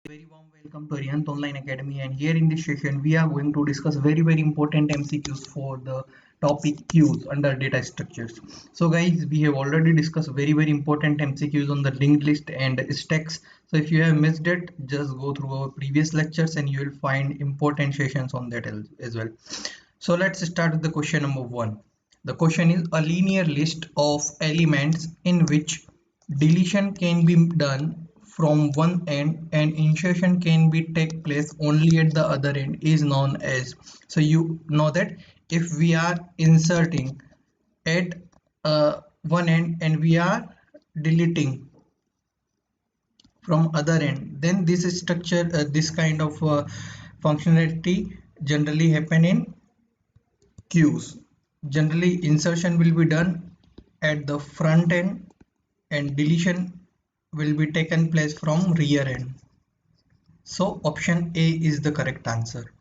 Very warm welcome to Arihant Online Academy, and here in this session we are going to discuss very important MCQs for the topic queues under data structures. So guys, we have already discussed very important MCQs on the linked list and stacks. So if you have missed it, just go through our previous lectures and you will find important sessions on that as well. So let's start with the question number 1. The question is a linear list of elements in which deletion can be done from one end and insertion can be take place only at the other end is known as. So you know that if we are inserting at one end and we are deleting from other end, then this structure, this kind of functionality generally happen in queues. Generally insertion will be done at the front end and deletion will be taken place from rear end. So option A is the correct answer.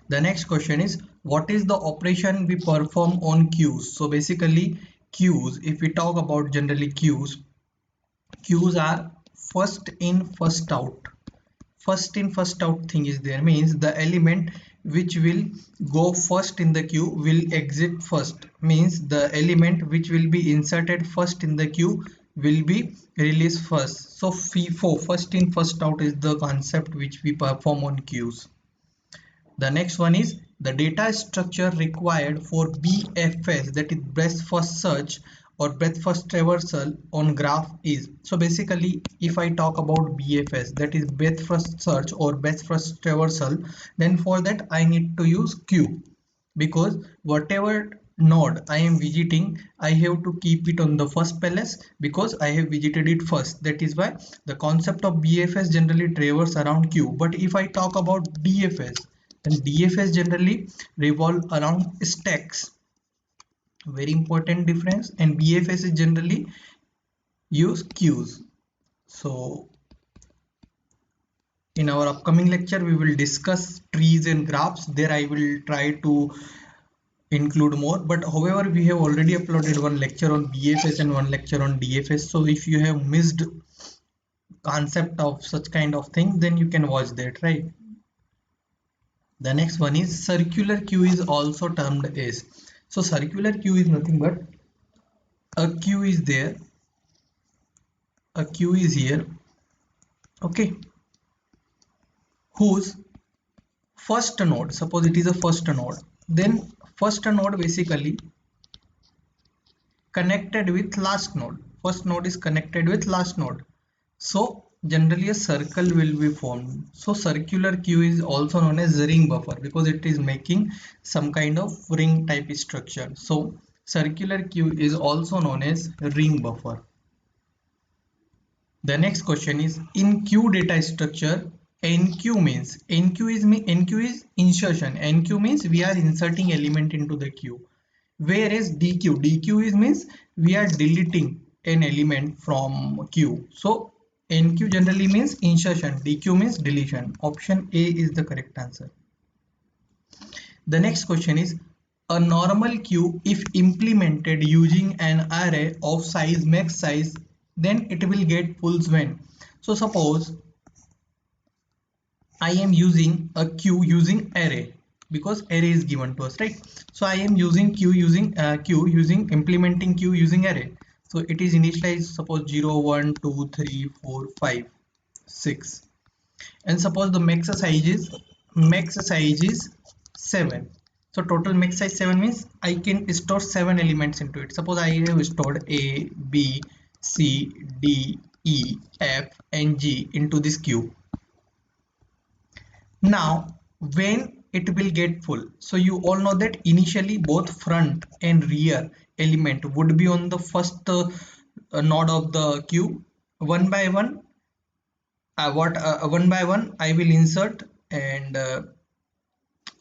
The next question is, what is the operation we perform on queues? So basically queues, if we talk about generally queues are first in first out. First in first out thing is there, means the element which will go first in the queue will exit first, means the element which will be inserted first in the queue will be released first. So FIFO, first in first out, is the concept which we perform on queues. The next one is the data structure required for BFS, that is breadth first search or breadth first traversal on graph is. So basically if I talk about BFS, that is breadth first search or breadth first traversal, then for that I need to use queue, because whatever node I am visiting, I have to keep it on the first place because I have visited it first. That is why the concept of BFS generally traverse around queue. But if I talk about DFS, then DFS generally revolve around stacks. Very important difference. And BFS is generally use queues. So in our upcoming lecture we will discuss trees and graphs. There I will try to include more, but however we have already uploaded one lecture on BFS and one lecture on DFS. So if you have missed concept of such kind of thing, then you can watch that, right? The next one is circular queue is also termed as. So circular queue is nothing but a queue is there, a queue is here, okay, whose first node, suppose it is a first node, then first node basically connected with last node. First node is connected with last node. So generally a circle will be formed. So circular queue is also known as ring buffer because it is making some kind of ring type structure. So circular queue is also known as ring buffer. The next question is, in queue data structure, NQ means, NQ is insertion. NQ means we are inserting element into the queue. Whereas DQ is means we are deleting an element from queue. So NQ generally means insertion, DQ means deletion. Option A is the correct answer. The next question is, a normal queue if implemented using an array of size max size, then it will get fulls when. So suppose I am using a queue using array, because array is given to us, right? So I am using queue using implementing queue using array. So it is initialized, suppose 0 1 2 3 4 5 6, and suppose the max size is 7. So total max size 7 means I can store 7 elements into it. Suppose I have stored A, B, C, D, E, F and G into this queue. Now when it will get full, so you all know that initially both front and rear element would be on the first node of the queue. One by one, one by one I will insert, and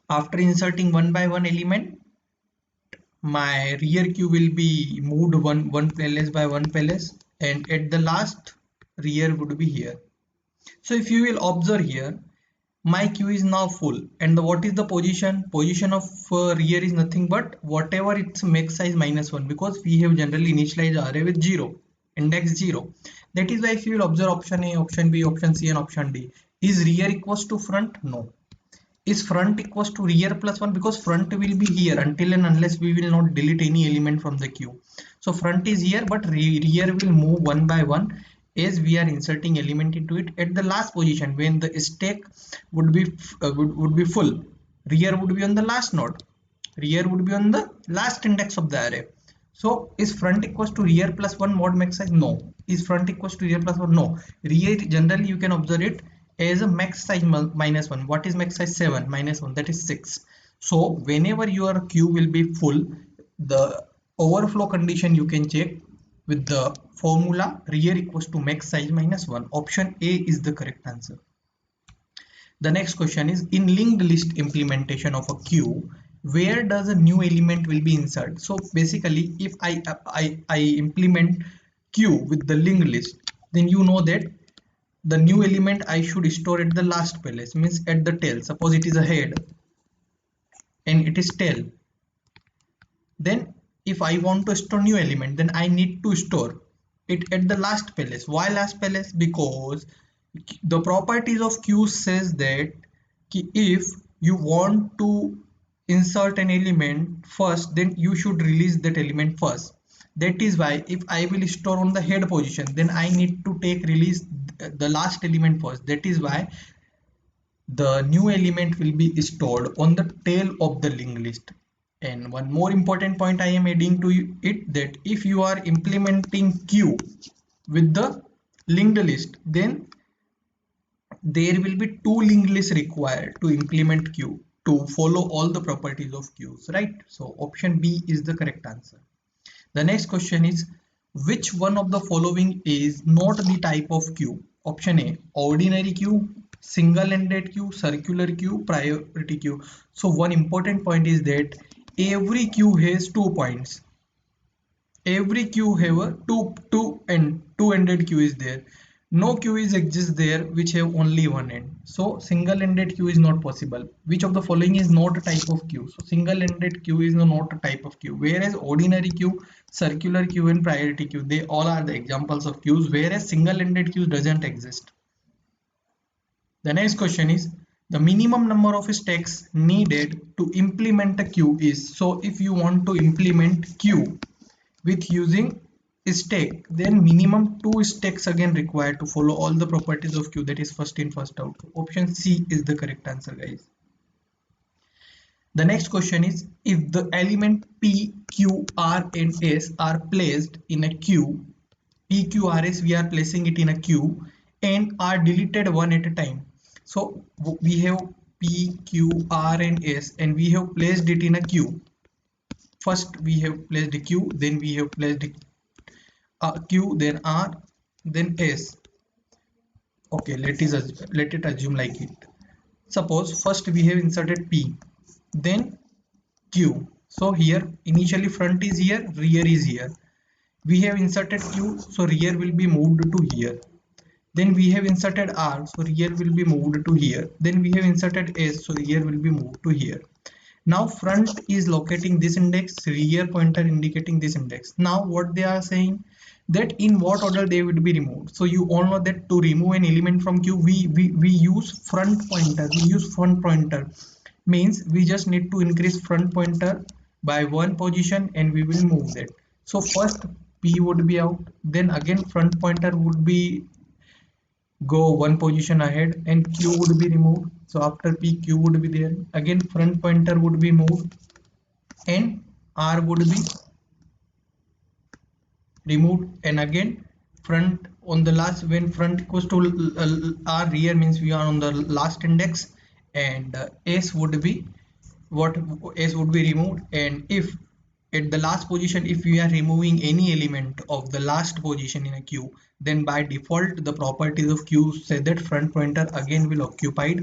after inserting one by one element, my rear queue will be moved one place by one place, and at the last rear would be here. So if you will observe here, my queue is now full, and what is the position of rear is nothing but whatever its max size -1, because we have generally initialized array with 0. index 0. That is why if you will observe option A, option B, option C and option D, is rear equals to front? No. Is front equals to rear plus 1? Because front will be here until and unless we will not delete any element from the queue. So front is here, but rear will move one by one as we are inserting element into it. At the last position when the stack would be would be full, rear would be on the last node, rear would be on the last index of the array. So is front equals to rear plus 1 mod max size? No. Is front equals to rear plus 1? No. Rear generally you can observe it as a max size minus 1. What is max size? 7 minus 1, that is 6. So whenever your queue will be full, the overflow condition you can check with the formula rear equals to max size minus 1. Option A is the correct answer. The next question is, in linked list implementation of a queue, where does a new element will be inserted? So basically, if I implement queue with the linked list, then you know that the new element I should store at the last place, means at the tail. Suppose it is a head and it is tail. Then if I want to store new element, then I need to store it at the last place. Why last place? Because the properties of queue says that if you want to insert an element first, then you should release that element first. That is why if I will store on the head position, then I need to take release the last element first. That is why the new element will be stored on the tail of the linked list. And one more important point I am adding to it, that if you are implementing queue with the linked list, then there will be two linked lists required to implement queue to follow all the properties of queues, right? So option B is the correct answer. The next question is, which one of the following is not the type of queue? Option A, ordinary queue, single-ended queue, circular queue, priority queue. So one important point is that every queue has 2 points. Every queue have a two-ended queue is there. No queue is exists there which have only one end. So single-ended queue is not possible. Which of the following is not a type of queue? So single-ended queue is not a type of queue. Whereas ordinary queue, circular queue and priority queue, they all are the examples of queues, whereas single-ended queue doesn't exist. The next question is, the minimum number of stacks needed to implement a queue is. So if you want to implement queue with using stack, then minimum 2 stacks again required to follow all the properties of queue, that is first in first out. Option C is the correct answer, guys. The next question is, if the element P, Q, R and S are placed in a queue, P, Q, R, S, we are placing it in a queue and are deleted one at a time. So we have P, Q, R and S and we have placed it in a queue. First we have placed a Q, then we have placed Q, then R, then S. Okay, let it assume like it. Suppose first we have inserted P, then Q. So here initially front is here, rear is here. We have inserted Q, so rear will be moved to here. Then we have inserted R, so rear will be moved to here. Then we have inserted S, so rear will be moved to here. Now front is locating this index, rear pointer indicating this index. Now what they are saying, that in what order they would be removed. So you all know that to remove an element from queue, we use front pointer. We use front pointer, means we just need to increase front pointer by one position and we will move that. So first P would be out, then again front pointer would be go one position ahead and Q would be removed. So after P, Q would be there. Again front pointer would be moved and R would be removed, and again front on the last, when front equals to R, rear means we are on the last index, and S would be what, S would be removed. And if at the last position, if we are removing any element of the last position in a queue, then by default the properties of queue say that front pointer again will occupy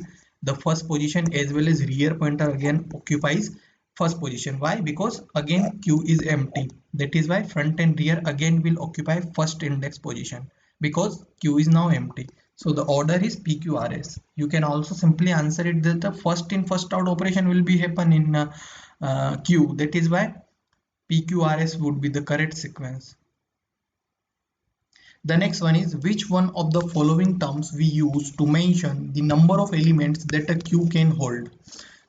the first position as well as rear pointer again occupies first position. Why? Because again queue is empty. That is why front and rear again will occupy first index position, because queue is now empty. So the order is PQRS. You can also simply answer it that the first in first out operation will be happen in queue. That is why PQRS would be the correct sequence. The next one is, which one of the following terms we use to mention the number of elements that a queue can hold?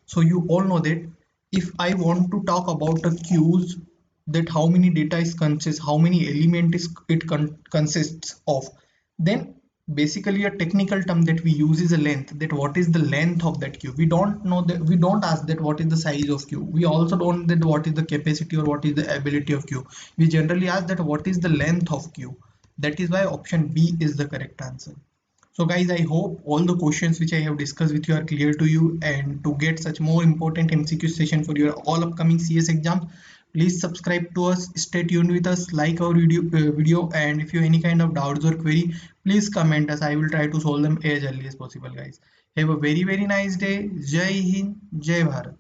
So you all know that if I want to talk about a queues, that how many data is consists, how many element is it consists of, then basically a technical term that we use is a length, that what is the length of that queue. We don't know that, we don't ask that what is the size of queue, we also don't that what is the capacity or what is the ability of queue. We generally ask that what is the length of queue. That is why option B is the correct answer. So guys, I hope all the questions which I have discussed with you are clear to you, and to get such more important MCQ session for your all upcoming CS exams, please subscribe to us, stay tuned with us, like our video, and if you have any kind of doubts or query, please comment us. I will try to solve them as early as possible guys. Have a very nice day. Jai Hind, Jai Bharat.